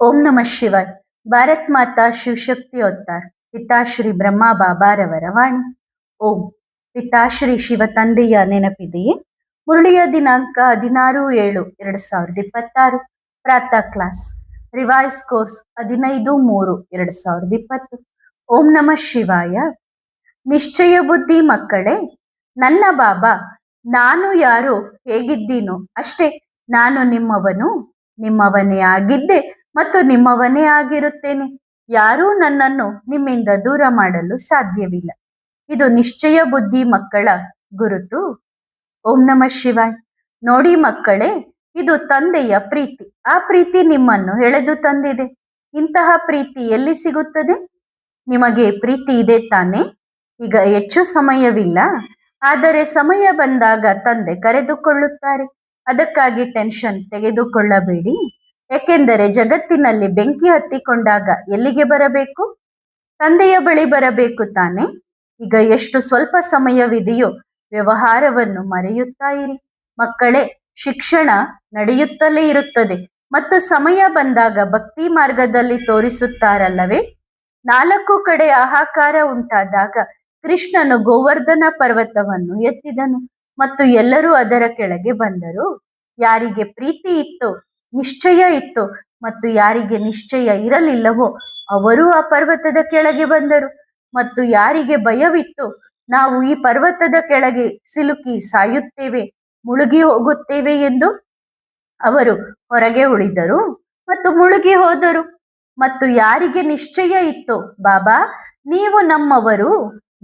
ಓಂ ನಮಃ ಶಿವಾಯ್. ಭಾರತ್ ಮಾತಾ ಶಿವಶಕ್ತಿ ಅವತಾರ್ ಪಿತಾಶ್ರೀ ಬ್ರಹ್ಮ ಬಾಬಾರವರ ವಾಣಿ. ಓಂ. ಪಿತಾಶ್ರೀ ಶಿವ ತಂದೆಯ ನೆನಪಿದೆಯೇ? ಮುರಳಿಯ ದಿನಾಂಕ 16/7/2026. ಪ್ರಾತಃ ಕ್ಲಾಸ್ ರಿವೈಸ್ ಕೋರ್ಸ್ 15/3/2020. ಓಂ ನಮಃ ಶಿವಾಯ. ನಿಶ್ಚಯ ಬುದ್ಧಿ ಮಕ್ಕಳೇ, ನನ್ನ ಬಾಬಾ ನಾನು ಯಾರು ಹೇಗಿದ್ದೀನೋ ಅಷ್ಟೇ ನಾನು ನಿಮ್ಮವನೇ ಆಗಿದ್ದೆ ಮತ್ತು ನಿಮ್ಮವನೇ ಆಗಿರುತ್ತೇನೆ. ಯಾರೂ ನನ್ನನ್ನು ನಿಮ್ಮಿಂದ ದೂರ ಮಾಡಲು ಸಾಧ್ಯವಿಲ್ಲ. ಇದು ನಿಶ್ಚಯ ಬುದ್ಧಿ ಮಕ್ಕಳ ಗುರುತು. ಓಂ ನಮಃ ಶಿವಾಯ್. ನೋಡಿ ಮಕ್ಕಳೇ, ಇದು ತಂದೆಯ ಪ್ರೀತಿ. ಆ ಪ್ರೀತಿ ನಿಮ್ಮನ್ನು ಎಳೆದು ತಂದಿದೆ. ಇಂತಹ ಪ್ರೀತಿ ಎಲ್ಲಿ ಸಿಗುತ್ತದೆ? ನಿಮಗೆ ಪ್ರೀತಿ ಇದೆ ತಾನೆ? ಈಗ ಹೆಚ್ಚು ಸಮಯವಿಲ್ಲ, ಆದರೆ ಸಮಯ ಬಂದಾಗ ತಂದೆ ಕರೆದುಕೊಳ್ಳುತ್ತಾರೆ. ಅದಕ್ಕಾಗಿ ಟೆನ್ಷನ್ ತೆಗೆದುಕೊಳ್ಳಬೇಡಿ. ಏಕೆಂದರೆ ಜಗತ್ತಿನಲ್ಲಿ ಬೆಂಕಿ ಹತ್ತಿಕೊಂಡಾಗ ಎಲ್ಲಿಗೆ ಬರಬೇಕು? ತಂದೆಯ ಬಳಿ ಬರಬೇಕು ತಾನೆ. ಈಗ ಎಷ್ಟು ಸ್ವಲ್ಪ ಸಮಯವಿದೆಯೋ ವ್ಯವಹಾರವನ್ನು ಮರೆಯುತ್ತಾ ಇರಿ. ಮಕ್ಕಳೇ, ಶಿಕ್ಷಣ ನಡೆಯುತ್ತಲೇ ಇರುತ್ತದೆ ಮತ್ತು ಸಮಯ ಬಂದಾಗ ಭಕ್ತಿ ಮಾರ್ಗದಲ್ಲಿ ತೋರಿಸುತ್ತಾರಲ್ಲವೇ? 4 ಕಡೆ ಹಾಹಾಕಾರ ಉಂಟಾದಾಗ ಕೃಷ್ಣನು ಗೋವರ್ಧನ ಪರ್ವತವನ್ನು ಎತ್ತಿದನು ಮತ್ತು ಎಲ್ಲರೂ ಅದರ ಕೆಳಗೆ ಬಂದರು. ಯಾರಿಗೆ ಪ್ರೀತಿ ಇತ್ತೋ, ನಿಶ್ಚಯ ಇತ್ತು ಮತ್ತು ಯಾರಿಗೆ ನಿಶ್ಚಯ ಇರಲಿಲ್ಲವೋ ಅವರು ಆ ಪರ್ವತದ ಕೆಳಗೆ ಬಂದರು. ಮತ್ತು ಯಾರಿಗೆ ಭಯವಿತ್ತು, ನಾವು ಈ ಪರ್ವತದ ಕೆಳಗೆ ಸಿಲುಕಿ ಸಾಯುತ್ತೇವೆ, ಮುಳುಗಿ ಹೋಗುತ್ತೇವೆ ಎಂದು, ಅವರು ಹೊರಗೆ ಉಳಿದರು ಮತ್ತು ಮುಳುಗಿ ಹೋದರು. ಮತ್ತು ಯಾರಿಗೆ ನಿಶ್ಚಯ ಇತ್ತು, ಬಾಬಾ ನೀವು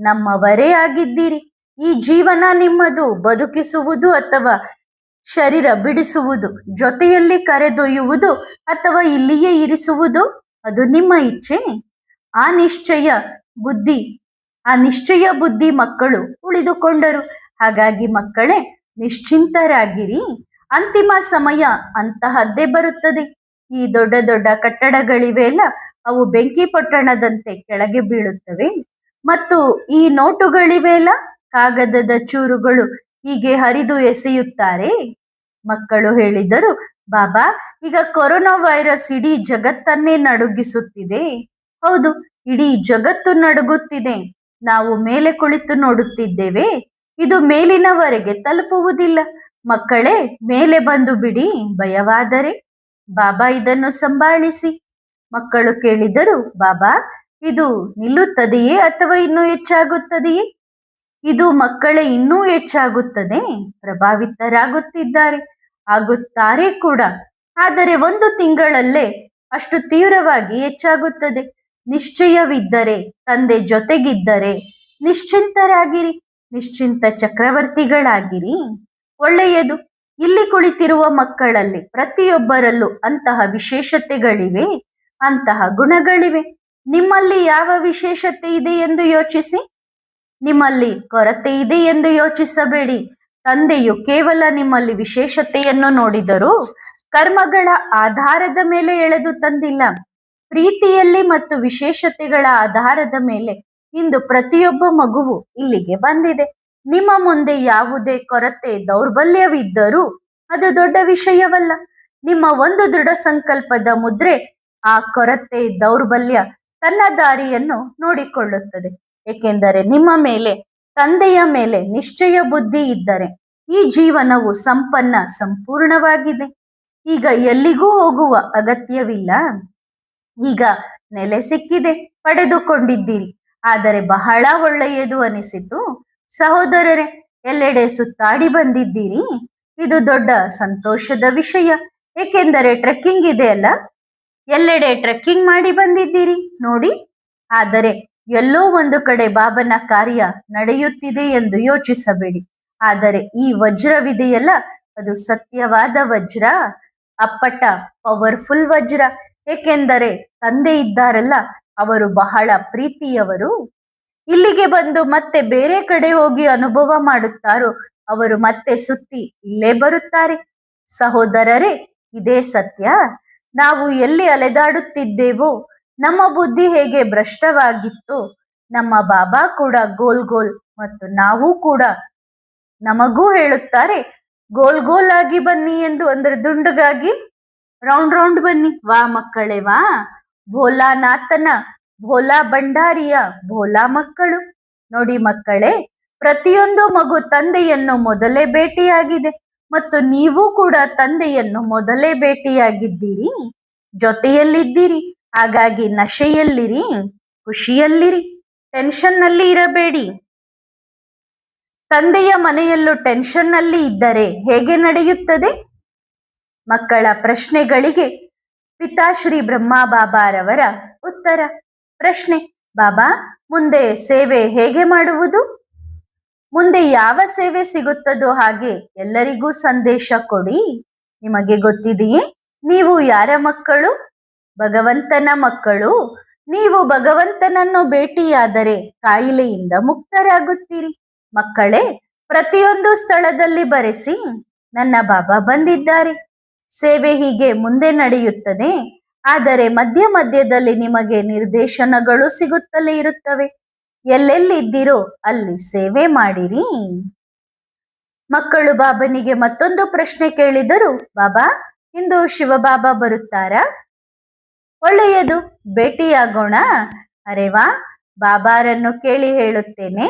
ನಮ್ಮವರೇ ಆಗಿದ್ದೀರಿ, ಈ ಜೀವನ ನಿಮ್ಮದು, ಬದುಕಿಸುವುದು ಅಥವಾ ಶರೀರ ಬಿಡಿಸುವುದು, ಜೊತೆಯಲ್ಲಿ ಕರೆದೊಯ್ಯುವುದು ಅಥವಾ ಇಲ್ಲಿಯೇ ಇರಿಸುವುದು, ಅದು ನಿಮ್ಮ ಇಚ್ಛೆ. ಆ ನಿಶ್ಚಯ ಬುದ್ಧಿ ಮಕ್ಕಳು ಉಳಿದುಕೊಂಡರು. ಹಾಗಾಗಿ ಮಕ್ಕಳೇ, ನಿಶ್ಚಿಂತರಾಗಿರಿ. ಅಂತಿಮ ಸಮಯ ಅಂತಹದ್ದೇ ಬರುತ್ತದೆ. ಈ ದೊಡ್ಡ ದೊಡ್ಡ ಕಟ್ಟಡಗಳಿವೆ ಅಲ್ಲ, ಅವು ಬೆಂಕಿ ಪೊಟ್ಟಣದಂತೆ ಕೆಳಗೆ ಬೀಳುತ್ತವೆ. ಮತ್ತು ಈ ನೋಟುಗಳಿವೆ ಅಲ್ಲ, ಕಾಗದದ ಚೂರುಗಳು ಹೀಗೆ ಹರಿದು ಎಸೆಯುತ್ತಾರೆ. ಮಕ್ಕಳು ಹೇಳಿದರು, ಬಾಬಾ ಈಗ ಕೊರೋನಾ ವೈರಸ್ ಇಡೀ ಜಗತ್ತನ್ನೇ ನಡುಗಿಸುತ್ತಿದೆ. ಹೌದು, ಇಡೀ ಜಗತ್ತು ನಡುಗುತ್ತಿದೆ. ನಾವು ಮೇಲೆ ಕುಳಿತು ನೋಡುತ್ತಿದ್ದೇವೆ. ಇದು ಮೇಲಿನವರೆಗೆ ತಲುಪುವುದಿಲ್ಲ. ಮಕ್ಕಳೇ, ಮೇಲೆ ಬಂದು ಬಿಡಿ ಭಯವಾದರೆ. ಬಾಬಾ ಇದನ್ನು ಸಂಭಾಳಿಸಿ. ಮಕ್ಕಳು ಕೇಳಿದರು, ಬಾಬಾ ಇದು ನಿಲ್ಲುತ್ತದೆಯೇ ಅಥವಾ ಇನ್ನೂ ಹೆಚ್ಚಾಗುತ್ತದೆಯೇ? ಇದು ಮಕ್ಕಳೇ ಇನ್ನೂ ಹೆಚ್ಚಾಗುತ್ತದೆ. ಪ್ರಭಾವಿತರಾಗುತ್ತಿದ್ದಾರೆ, ಆಗುತ್ತಾರೆ ಕೂಡ. ಆದರೆ 1 ತಿಂಗಳಲ್ಲೇ ಅಷ್ಟು ತೀವ್ರವಾಗಿ ಹೆಚ್ಚಾಗುತ್ತದೆ. ನಿಶ್ಚಯವಿದ್ದರೆ, ತಂದೆ ಜೊತೆಗಿದ್ದರೆ ನಿಶ್ಚಿಂತರಾಗಿರಿ, ನಿಶ್ಚಿಂತ ಚಕ್ರವರ್ತಿಗಳಾಗಿರಿ. ಒಳ್ಳೆಯದು. ಇಲ್ಲಿ ಕುಳಿತಿರುವ ಮಕ್ಕಳಲ್ಲಿ ಪ್ರತಿಯೊಬ್ಬರಲ್ಲೂ ಅಂತಹ ವಿಶೇಷತೆಗಳಿವೆ, ಅಂತಹ ಗುಣಗಳಿವೆ. ನಿಮ್ಮಲ್ಲಿ ಯಾವ ವಿಶೇಷತೆ ಇದೆ ಎಂದು ಯೋಚಿಸಿ. ನಿಮ್ಮಲ್ಲಿ ಕೊರತೆ ಇದೆ ಎಂದು ಯೋಚಿಸಬೇಡಿ. ತಂದೆಯು ಕೇವಲ ನಿಮ್ಮಲ್ಲಿ ವಿಶೇಷತೆಯನ್ನು ನೋಡಿದರು, ಕರ್ಮಗಳ ಆಧಾರದ ಮೇಲೆ ಎಳೆದು ತಂದಿಲ್ಲ. ಪ್ರೀತಿಯಲ್ಲಿ ಮತ್ತು ವಿಶೇಷತೆಗಳ ಆಧಾರದ ಮೇಲೆ ಇಂದು ಪ್ರತಿಯೊಬ್ಬ ಮಗುವು ಇಲ್ಲಿಗೆ ಬಂದಿದೆ. ನಿಮ್ಮ ಮುಂದೆ ಯಾವುದೇ ಕೊರತೆ ದೌರ್ಬಲ್ಯವಿದ್ದರೂ ಅದು ದೊಡ್ಡ ವಿಷಯವಲ್ಲ. ನಿಮ್ಮ ಒಂದು ದೃಢ ಸಂಕಲ್ಪದ ಮುದ್ರೆ ಆ ಕೊರತೆ ದೌರ್ಬಲ್ಯ ತನ್ನ ದಾರಿಯನ್ನು ನೋಡಿಕೊಳ್ಳುತ್ತದೆ. ಏಕೆಂದರೆ ನಿಮ್ಮ ಮೇಲೆ, ತಂದೆಯ ಮೇಲೆ ನಿಶ್ಚಯ ಬುದ್ಧಿ ಇದ್ದರೆ ಈ ಜೀವನವು ಸಂಪೂರ್ಣವಾಗಿದೆ. ಈಗ ಎಲ್ಲಿಗೂ ಹೋಗುವ ಅಗತ್ಯವಿಲ್ಲ. ಈಗ ನೆಲೆ ಸಿಕ್ಕಿದೆ, ಪಡೆದುಕೊಂಡಿದ್ದೀರಿ. ಆದರೆ ಬಹಳ ಒಳ್ಳೆಯದು ಅನಿಸಿತು. ಸಹೋದರರೇ, ಎಲ್ಲೆಡೆ ಸುತ್ತಾಡಿ ಬಂದಿದ್ದೀರಿ. ಇದು ದೊಡ್ಡ ಸಂತೋಷದ ವಿಷಯ. ಏಕೆಂದರೆ ಟ್ರೆಕ್ಕಿಂಗ್ ಇದೆ ಅಲ್ಲ, ಎಲ್ಲೆಡೆ ಟ್ರೆಕ್ಕಿಂಗ್ ಮಾಡಿ ಬಂದಿದ್ದೀರಿ ನೋಡಿ. ಆದರೆ ಎಲ್ಲೋ ಒಂದು ಕಡೆ ಬಾಬನ ಕಾರ್ಯ ನಡೆಯುತ್ತಿದೆ ಎಂದು ಯೋಚಿಸಬೇಡಿ. ಆದರೆ ಈ ವಜ್ರವಿದೆಯಲ್ಲ, ಅದು ಸತ್ಯವಾದ ವಜ್ರ, ಅಪ್ಪಟ ಪವರ್ಫುಲ್ ವಜ್ರ. ಏಕೆಂದರೆ ತಂದೆ ಇದ್ದಾರಲ್ಲ, ಅವರು ಬಹಳ ಪ್ರೀತಿಯವರು. ಇಲ್ಲಿಗೆ ಬಂದು ಮತ್ತೆ ಬೇರೆ ಕಡೆ ಹೋಗಿ ಅನುಭವ ಮಾಡುತ್ತಾರೋ ಅವರು ಮತ್ತೆ ಸುತ್ತಿ ಇಲ್ಲೇ ಬರುತ್ತಾರೆ. ಸಹೋದರರೇ, ಇದೇ ಸತ್ಯ. ನಾವು ಎಲ್ಲಿ ಅಲೆದಾಡುತ್ತಿದ್ದೇವೋ, ನಮ್ಮ ಬುದ್ಧಿ ಹೇಗೆ ಭ್ರಷ್ಟವಾಗಿತ್ತು, ನಮ್ಮ ಬಾಬಾ ಕೂಡ ಗೋಲ್ ಮತ್ತು ನಾವು ಕೂಡ ನಮಗೂ ಹೇಳುತ್ತಾರೆ ಗೋಲ್ ಆಗಿ ಬನ್ನಿ ಎಂದು, ಅಂದರೆ ದುಂಡಗಾಗಿ ರೌಂಡ್ ರೌಂಡ್ ಬನ್ನಿ. ವಾ ಮಕ್ಕಳೇ ವಾ, ಭೋಲಾನಾಥನ ಭೋಲಾ ಭಂಡಾರಿಯ ಭೋಲಾ ಮಕ್ಕಳು. ನೋಡಿ ಮಕ್ಕಳೇ, ಪ್ರತಿಯೊಂದು ಮಗು ತಂದೆಯನ್ನು ಮೊದಲೇ ಭೇಟಿಯಾಗಿದೆ ಮತ್ತು ನೀವು ಕೂಡ ತಂದೆಯನ್ನು ಮೊದಲೇ ಭೇಟಿಯಾಗಿದ್ದೀರಿ, ಜೊತೆಯಲ್ಲಿದ್ದೀರಿ. ಹಾಗಾಗಿ ನಶೆಯಲ್ಲಿರಿ, ಖುಷಿಯಲ್ಲಿರಿ, ಟೆನ್ಷನ್ ನಲ್ಲಿ ಇರಬೇಡಿ. ತಂದೆಯ ಮನೆಯಲ್ಲೂ ಟೆನ್ಷನ್ ನಲ್ಲಿ ಇದ್ದರೆ ಹೇಗೆ ನಡೆಯುತ್ತದೆ? ಮಕ್ಕಳ ಪ್ರಶ್ನೆಗಳಿಗೆ ಪಿತಾಶ್ರೀ ಬ್ರಹ್ಮ ಬಾಬಾರವರ ಉತ್ತರ. ಪ್ರಶ್ನೆ: ಬಾಬಾ, ಮುಂದೆ ಸೇವೆ ಹೇಗೆ ಮಾಡುವುದು? ಮುಂದೆ ಯಾವ ಸೇವೆ ಸಿಗುತ್ತದೋ ಹಾಗೆ ಎಲ್ಲರಿಗೂ ಸಂದೇಶ ಕೊಡಿ. ನಿಮಗೆ ಗೊತ್ತಿದೆಯೇ ನೀವು ಯಾರ ಮಕ್ಕಳು? ಭಗವಂತನ ಮಕ್ಕಳು. ನೀವು ಭಗವಂತನನ್ನು ಭೇಟಿಯಾದರೆ ಕಾಯಿಲೆಯಿಂದ ಮುಕ್ತರಾಗುತ್ತೀರಿ. ಮಕ್ಕಳೇ, ಪ್ರತಿಯೊಂದು ಸ್ಥಳದಲ್ಲಿ ಬರೆಸಿ, ನನ್ನ ಬಾಬಾ ಬಂದಿದ್ದಾರೆ. ಸೇವೆ ಹೀಗೆ ಮುಂದೆ ನಡೆಯುತ್ತದೆ. ಆದರೆ ಮಧ್ಯ ಮಧ್ಯದಲ್ಲಿ ನಿಮಗೆ ನಿರ್ದೇಶನಗಳು ಸಿಗುತ್ತಲೇ ಇರುತ್ತವೆ. ಎಲ್ಲೆಲ್ಲಿದ್ದೀರೋ ಅಲ್ಲಿ ಸೇವೆ ಮಾಡಿರಿ. ಮಕ್ಕಳು ಬಾಬನಿಗೆ ಮತ್ತೊಂದು ಪ್ರಶ್ನೆ ಕೇಳಿದರು. ಬಾಬಾ, ಇಂದು ಶಿವಬಾಬಾ ಬರುತ್ತಾರಾ? ಒಳ್ಳೆಯದು, ಭೇಟಿಯಾಗೋಣ. ಅರೆ ವಾ, ಬಾಬಾರನ್ನು ಕೇಳಿ ಹೇಳುತ್ತೇನೆ.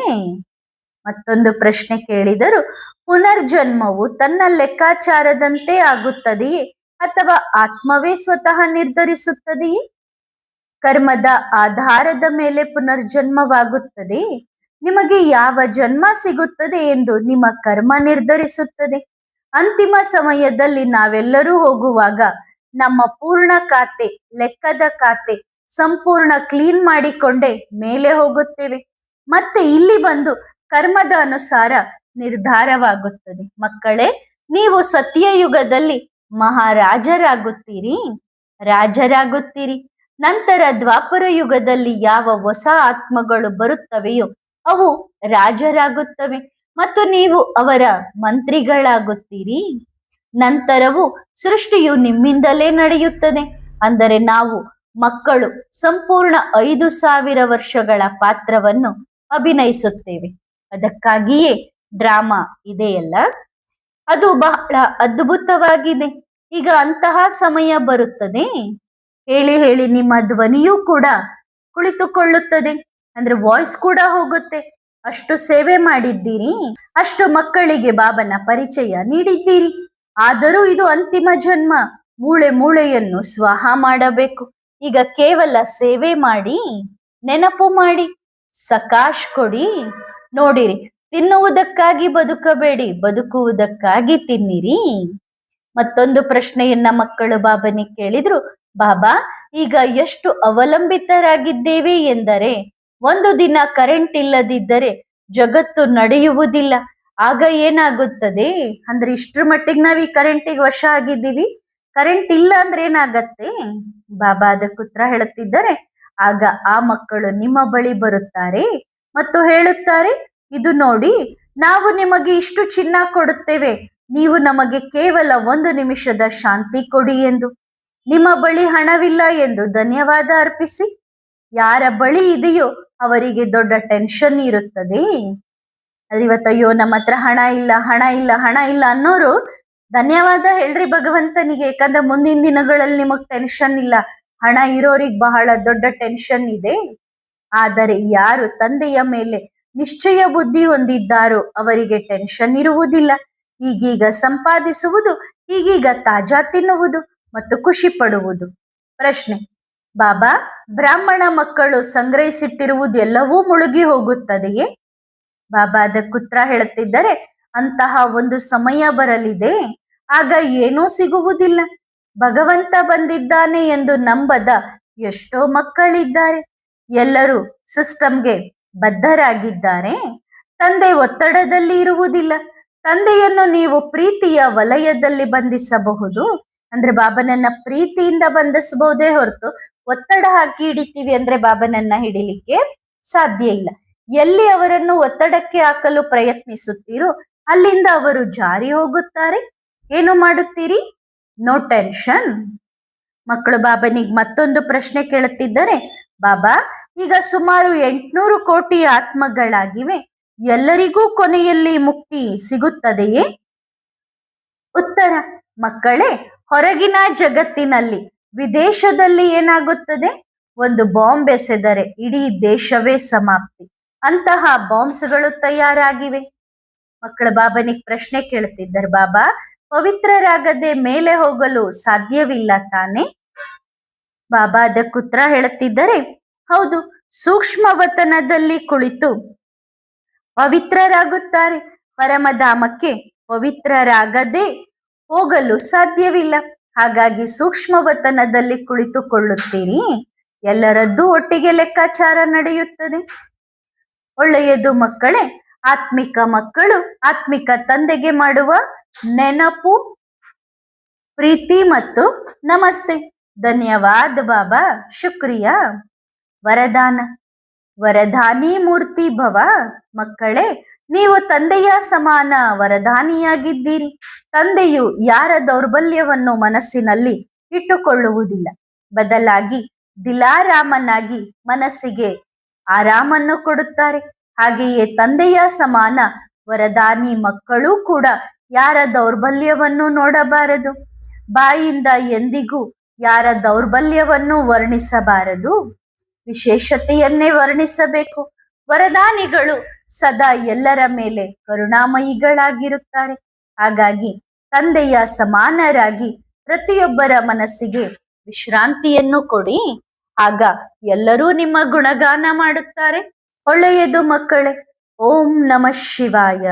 ಮತ್ತೊಂದು ಪ್ರಶ್ನೆ ಕೇಳಿದರು. ಪುನರ್ಜನ್ಮವು ತನ್ನ ಲೆಕ್ಕಾಚಾರದಂತೆ ಆಗುತ್ತದೆಯೇ ಅಥವಾ ಆತ್ಮವೇ ಸ್ವತಃ ನಿರ್ಧರಿಸುತ್ತದೆಯೇ? ಕರ್ಮದ ಆಧಾರದ ಮೇಲೆ ಪುನರ್ಜನ್ಮವಾಗುತ್ತದೆ. ನಿಮಗೆ ಯಾವ ಜನ್ಮ ಸಿಗುತ್ತದೆ ಎಂದು ನಿಮ್ಮ ಕರ್ಮ ನಿರ್ಧರಿಸುತ್ತದೆ. ಅಂತಿಮ ಸಮಯದಲ್ಲಿ ನಾವೆಲ್ಲರೂ ಹೋಗುವಾಗ ನಮ್ಮ ಪೂರ್ಣ ಖಾತೆ, ಲೆಕ್ಕದ ಖಾತೆ ಸಂಪೂರ್ಣ ಕ್ಲೀನ್ ಮಾಡಿಕೊಂಡೇ ಮೇಲೆ ಹೋಗುತ್ತೇವೆ. ಮತ್ತೆ ಇಲ್ಲಿ ಬಂದು ಕರ್ಮದ ಅನುಸಾರ ನಿರ್ಧಾರವಾಗುತ್ತದೆ. ಮಕ್ಕಳೇ, ನೀವು ಸತ್ಯಯುಗದಲ್ಲಿ ಮಹಾರಾಜರಾಗುತ್ತೀರಿ, ರಾಜರಾಗುತ್ತೀರಿ. ನಂತರ ದ್ವಾಪರ ಯುಗದಲ್ಲಿ ಯಾವ ಹೊಸ ಆತ್ಮಗಳು ಬರುತ್ತವೆಯೋ ಅವು ರಾಜರಾಗುತ್ತವೆ ಮತ್ತು ನೀವು ಅವರ ಮಂತ್ರಿಗಳಾಗುತ್ತೀರಿ. ನಂತರವೂ ಸೃಷ್ಟಿಯು ನಿಮ್ಮಿಂದಲೇ ನಡೆಯುತ್ತದೆ. ಅಂದರೆ ನಾವು ಮಕ್ಕಳು ಸಂಪೂರ್ಣ 5,000 ವರ್ಷಗಳ ಪಾತ್ರವನ್ನು ಅಭಿನಯಿಸುತ್ತೇವೆ. ಅದಕ್ಕಾಗಿಯೇ ಡ್ರಾಮಾ ಇದೆಯಲ್ಲ, ಅದು ಬಹಳ ಅದ್ಭುತವಾಗಿದೆ. ಈಗ ಅಂತಹ ಸಮಯ ಬರುತ್ತದೆ, ಹೇಳಿ ಹೇಳಿ ನಿಮ್ಮ ಧ್ವನಿಯೂ ಕೂಡ ಕುಳಿತುಕೊಳ್ಳುತ್ತದೆ, ಅಂದ್ರೆ ವಾಯ್ಸ್ ಕೂಡ ಹೋಗುತ್ತೆ. ಅಷ್ಟು ಸೇವೆ ಮಾಡಿದ್ದೀರಿ, ಅಷ್ಟು ಮಕ್ಕಳಿಗೆ ಬಾಬನ ಪರಿಚಯ ನೀಡಿದ್ದೀರಿ. ಆದರೂ ಇದು ಅಂತಿಮ ಜನ್ಮ. ಮೂಳೆ ಮೂಳೆಯನ್ನು ಸ್ವಾಹ ಮಾಡಬೇಕು. ಈಗ ಕೇವಲ ಸೇವೆ ಮಾಡಿ, ನೆನಪು ಮಾಡಿ, ಸಕಾಶ್ ಕೊಡಿ. ನೋಡಿರಿ, ತಿನ್ನುವುದಕ್ಕಾಗಿ ಬದುಕಬೇಡಿ, ಬದುಕುವುದಕ್ಕಾಗಿ ತಿನ್ನಿರಿ. ಮತ್ತೊಂದು ಪ್ರಶ್ನೆಯನ್ನ ಮಕ್ಕಳು ಬಾಬನಿಗೆ ಕೇಳಿದ್ರು. ಬಾಬಾ, ಈಗ ಎಷ್ಟು ಅವಲಂಬಿತರಾಗಿದ್ದೇವೆ ಎಂದರೆ ಒಂದು ದಿನ ಕರೆಂಟ್ ಇಲ್ಲದಿದ್ದರೆ ಜಗತ್ತು ನಡೆಯುವುದಿಲ್ಲ. ಆಗ ಏನಾಗುತ್ತದೆ ಅಂದ್ರೆ ಇಷ್ಟ್ರ ಮಟ್ಟಿಗೆ ನಾವ್ ಈ ಕರೆಂಟಿಗೆ ವಶ ಆಗಿದ್ದೀವಿ. ಕರೆಂಟ್ ಇಲ್ಲ ಅಂದ್ರೆ ಏನಾಗತ್ತೆ? ಬಾಬಾ ಅದಕ್ಕೆ ಉತ್ತರ ಹೇಳುತ್ತಿದ್ದಾರೆ. ಆಗ ಆ ಮಕ್ಕಳು ನಿಮ್ಮ ಬಳಿ ಬರುತ್ತಾರೆ ಮತ್ತು ಹೇಳುತ್ತಾರೆ, ಇದು ನೋಡಿ, ನಾವು ನಿಮಗೆ ಇಷ್ಟು ಚಿನ್ನ ಕೊಡುತ್ತೇವೆ, ನೀವು ನಮಗೆ ಕೇವಲ 1 ನಿಮಿಷದ ಶಾಂತಿ ಕೊಡಿ ಎಂದು. ನಿಮ್ಮ ಬಳಿ ಹಣವಿಲ್ಲ ಎಂದು ಧನ್ಯವಾದ ಅರ್ಪಿಸಿ. ಯಾರ ಬಳಿ ಇದೆಯೋ ಅವರಿಗೆ ದೊಡ್ಡ ಟೆನ್ಷನ್ ಇರುತ್ತದೆ. ಇವತ್ತಯ್ಯೋ ನಮ್ಮ ಹತ್ರ ಹಣ ಇಲ್ಲ, ಹಣ ಇಲ್ಲ, ಹಣ ಇಲ್ಲ ಅನ್ನೋರು ಧನ್ಯವಾದ ಹೇಳ್ರಿ ಭಗವಂತನಿಗೆ. ಯಾಕಂದ್ರೆ ಮುಂದಿನ ದಿನಗಳಲ್ಲಿ ನಿಮಗ್ ಟೆನ್ಷನ್ ಇಲ್ಲ. ಹಣ ಇರೋರಿಗೆ ಬಹಳ ದೊಡ್ಡ ಟೆನ್ಷನ್ ಇದೆ. ಆದರೆ ಯಾರು ತಂದೆಯ ಮೇಲೆ ನಿಶ್ಚಯ ಬುದ್ಧಿ ಹೊಂದಿದ್ದಾರೋ ಅವರಿಗೆ ಟೆನ್ಷನ್ ಇರುವುದಿಲ್ಲ. ಈಗೀಗ ಸಂಪಾದಿಸುವುದು, ಈಗೀಗ ತಾಜಾ ತಿನ್ನುವುದು ಮತ್ತು ಖುಷಿ ಪಡುವುದು. ಪ್ರಶ್ನೆ: ಬಾಬಾ, ಬ್ರಾಹ್ಮಣ ಮಕ್ಕಳು ಸಂಗ್ರಹಿಸಿಟ್ಟಿರುವುದು ಎಲ್ಲವೂ ಮುಳುಗಿ ಹೋಗುತ್ತದೆಯೇ? ಬಾಬಾ ಅದಕ್ಕೆ ಉತ್ತರ ಹೇಳುತ್ತಿದ್ದಾರೆ. ಅಂತಹ ಒಂದು ಸಮಯ ಬರಲಿದೆ, ಆಗ ಏನೂ ಸಿಗುವುದಿಲ್ಲ. ಭಗವಂತ ಬಂದಿದ್ದಾನೆ ಎಂದು ನಂಬದ ಎಷ್ಟೋ ಮಕ್ಕಳಿದ್ದಾರೆ. ಎಲ್ಲರೂ ಸಿಸ್ಟಮ್ಗೆ ಬದ್ಧರಾಗಿದ್ದಾರೆ. ತಂದೆ ಒತ್ತಡದಲ್ಲಿ ಇರುವುದಿಲ್ಲ. ತಂದೆಯನ್ನು ನೀವು ಪ್ರೀತಿಯ ವಲಯದಲ್ಲಿ ಬಂಧಿಸಬಹುದು. ಅಂದ್ರೆ ಬಾಬನನ್ನ ಪ್ರೀತಿಯಿಂದ ಬಂಧಿಸಬಹುದೇ ಹೊರತು ಒತ್ತಡ ಹಾಕಿ ಹಿಡಿತೀವಿ ಅಂದ್ರೆ ಬಾಬನನ್ನ ಹಿಡಿಲಿಕ್ಕೆ ಸಾಧ್ಯ ಇಲ್ಲ. ಎಲ್ಲಿ ಅವರನ್ನು ಒತ್ತಡಕ್ಕೆ ಹಾಕಲು ಪ್ರಯತ್ನಿಸುತ್ತೀರೋ ಅಲ್ಲಿಂದ ಅವರು ಜಾರಿ ಹೋಗುತ್ತಾರೆ. ಏನು ಮಾಡುತ್ತೀರಿ? No tension. ಮಕ್ಕಳು ಬಾಬನಿಗೆ ಮತ್ತೊಂದು ಪ್ರಶ್ನೆ ಕೇಳುತ್ತಿದ್ದಾರೆ. ಬಾಬಾ, ಈಗ ಸುಮಾರು 800 ಕೋಟಿ ಆತ್ಮಗಳಾಗಿವೆ. ಎಲ್ಲರಿಗೂ ಕೊನೆಯಲ್ಲಿ ಮುಕ್ತಿ ಸಿಗುತ್ತದೆಯೇ? ಉತ್ತರ: ಮಕ್ಕಳೇ, ಹೊರಗಿನ ಜಗತ್ತಿನಲ್ಲಿ ವಿದೇಶದಲ್ಲಿ ಏನಾಗುತ್ತದೆ, ಒಂದು ಬಾಂಬ್ ಎಸೆದರೆ ಇಡೀ ದೇಶವೇ ಸಮಾಪ್ತಿ. ಅಂತಹ ಬಾಂಬ್ಸ್ಗಳು ತಯಾರಾಗಿವೆ. ಮಕ್ಕಳ ಬಾಬನಿಗೆ ಪ್ರಶ್ನೆ ಕೇಳುತ್ತಿದ್ದಾರೆ, ಬಾಬಾ ಪವಿತ್ರರಾಗದೆ ಮೇಲೆ ಹೋಗಲು ಸಾಧ್ಯವಿಲ್ಲ ತಾನೆ? ಬಾಬಾ ಅದಕ್ಕೆ ಉತ್ತರ ಹೇಳುತ್ತಿದ್ದಾರೆ, ಹೌದು, ಸೂಕ್ಷ್ಮವತನದಲ್ಲಿ ಕುಳಿತು ಪವಿತ್ರರಾಗುತ್ತಾರೆ. ಪರಮಧಾಮಕ್ಕೆ ಪವಿತ್ರರಾಗದೆ ಹೋಗಲು ಸಾಧ್ಯವಿಲ್ಲ. ಹಾಗಾಗಿ ಸೂಕ್ಷ್ಮವತನದಲ್ಲಿ ಕುಳಿತುಕೊಳ್ಳುತ್ತೀರಿ, ಎಲ್ಲರದ್ದು ಒಟ್ಟಿಗೆ ಲೆಕ್ಕಾಚಾರ ನಡೆಯುತ್ತದೆ. ಒಳ್ಳೆಯದು ಮಕ್ಕಳೇ. ಆತ್ಮಿಕ ಮಕ್ಕಳು ಆತ್ಮಿಕ ತಂದೆಗೆ ಮಾಡುವ ನೆನಪು, ಪ್ರೀತಿ ಮತ್ತು ನಮಸ್ತೆ. ಧನ್ಯವಾದ ಬಾಬಾ, ಶುಕ್ರಿಯಾ. ವರದಾನ. ವರದಾನಿ ಮೂರ್ತಿ ಭವ. ಮಕ್ಕಳೇ, ನೀವು ತಂದೆಯ ಸಮಾನ ವರದಾನಿಯಾಗಿದ್ದೀರಿ. ತಂದೆಯು ಯಾರ ದೌರ್ಬಲ್ಯವನ್ನು ಮನಸ್ಸಿನಲ್ಲಿ ಇಟ್ಟುಕೊಳ್ಳುವುದಿಲ್ಲ, ಬದಲಾಗಿ ದಿಲಾರಾಮನಾಗಿ ಮನಸ್ಸಿಗೆ ಆರಾಮನ್ನು ಕೊಡುತ್ತಾರೆ. ಹಾಗೆಯೇ ತಂದೆಯ ಸಮಾನ ವರದಾನಿ ಮಕ್ಕಳು ಕೂಡ ಯಾರ ದೌರ್ಬಲ್ಯವನ್ನು ನೋಡಬಾರದು, ಬಾಯಿಂದ ಎಂದಿಗೂ ಯಾರ ದೌರ್ಬಲ್ಯವನ್ನು ವರ್ಣಿಸಬಾರದು, ವಿಶೇಷತೆಯನ್ನೇ ವರ್ಣಿಸಬೇಕು. ವರದಾನಿಗಳು ಸದಾ ಎಲ್ಲರ ಮೇಲೆ ಕರುಣಾಮಯಿಗಳಾಗಿರುತ್ತಾರೆ. ಹಾಗಾಗಿ ತಂದೆಯ ಸಮಾನರಾಗಿ ಪ್ರತಿಯೊಬ್ಬರ ಮನಸ್ಸಿಗೆ ವಿಶ್ರಾಂತಿಯನ್ನು ಕೊಡಿ. ಆಗ ಎಲ್ಲರೂ ನಿಮ್ಮ ಗುಣಗಾನ ಮಾಡುತ್ತಾರೆ. ಒಳ್ಳೆಯದು ಮಕ್ಕಳೇ. ಓಂ ನಮಃ ಶಿವಾಯ.